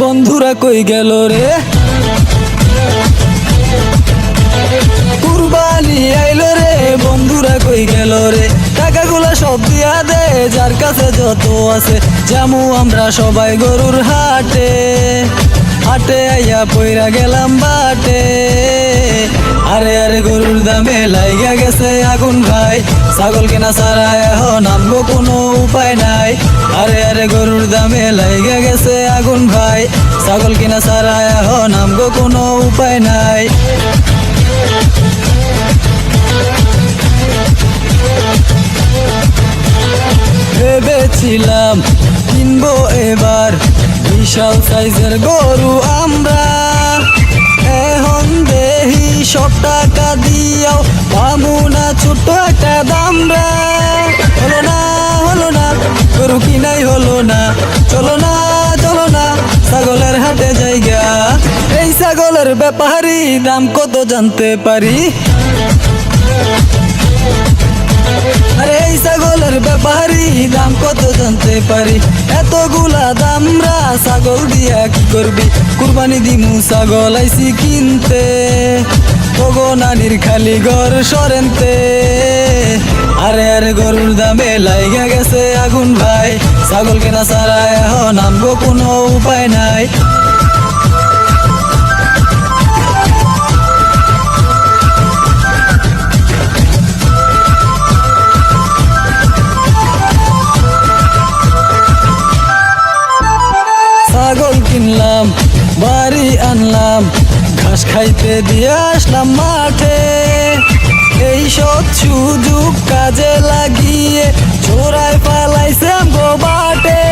বন্ধুরা কই গেল রে? কুরবানি আইলো রে, বন্ধুরা কই গেল রে? টাকাগুলা সব দিয়া দে, যার কাছে যত আছে। জামু আমরা সবাই গরুর হাটে, হাটে আইয়া পইরা গেলাম বাটে। আরে আরে গরুর দামে লাইগা গেছে আগুন ভাই, ছাগল কেনা ছাড়া এখন নামবো কোনো উপায় নাই। আরে আরে গরুর দামে লাইগা গেছে আগুন ভাই, ছাগল কেনা ছাড়া এখন নামবো কোনো উপায় নাই। ভেবেছিলাম কিনবো এবার বিশাল সাইজের গরু আমরা, এখন দেহি সব টাকা দিয়াও পামু না ছোট্ট একটা দামরা। হলো না গরু কিনাই হলো না, চলো না ছাগলের হাটে জায়গা। এই ছাগলের ব্যাপারী দাম কত জানতে পারি? আরে এই ছাগলের ব্যাপারী দাম কত জানতে পারি? এতগুলা দামরা ছাগল দিয়া কি করবি? কুরবানি দিমু ছাগল আইছি কিনতে, ওগো নানির খালি ঘর সরেনতে। আরে আরে গরুর দামে লাইগা গেছে আগুন ভাই, ছাগল কেনা ছাড়া এখন নামবো কোনো উপায় নাই। ছাগল কিনলাম, বাড়ি আনলাম, ঘাস খাইতে দিয়ে আসলাম মাঠে। এই সব সুযোগ কাজে লাগিয়ে চোরাই পালাইছে আমগো বাটে।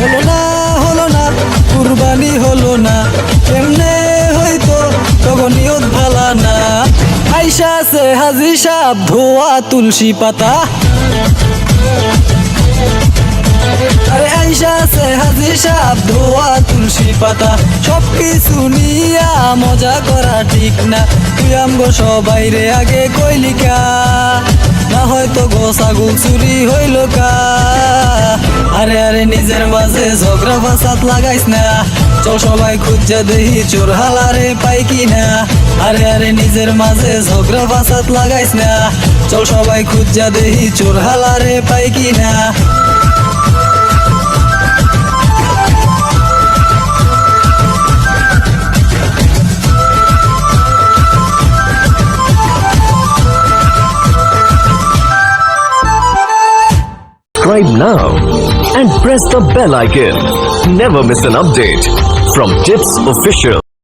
হলো না কুরবানি হলো না, কেমনে হইতো তখন নিয়ত ভালা না। আইসা আছে হাজি সাহেব ধোয়া তুলসী পাতা, আরে আইসা আছে হাজি সাহেব ধোয়া তুলসী পাতা। সব কিছু নিয়া মজা করা ঠিক না, তুই আমগো সবাই রে আগে কইলিকা, না হয়তো গো ছাগল চুরি হইল কা। আরে আরে নিজের মাঝে ঝগড়া ফাসাদ লাগাইস না, চল সবাই খুঁজা দেহি চোর হালারে পাই কিনা। আরে আরে নিজের মাঝে ঝগড়া ফাসাদ লাগাইস না, চল সবাই খুঁজা দেহি চোর হালারে পাই কিনা। Subscribe now and press the bell icon. Never miss an update from Tips Official.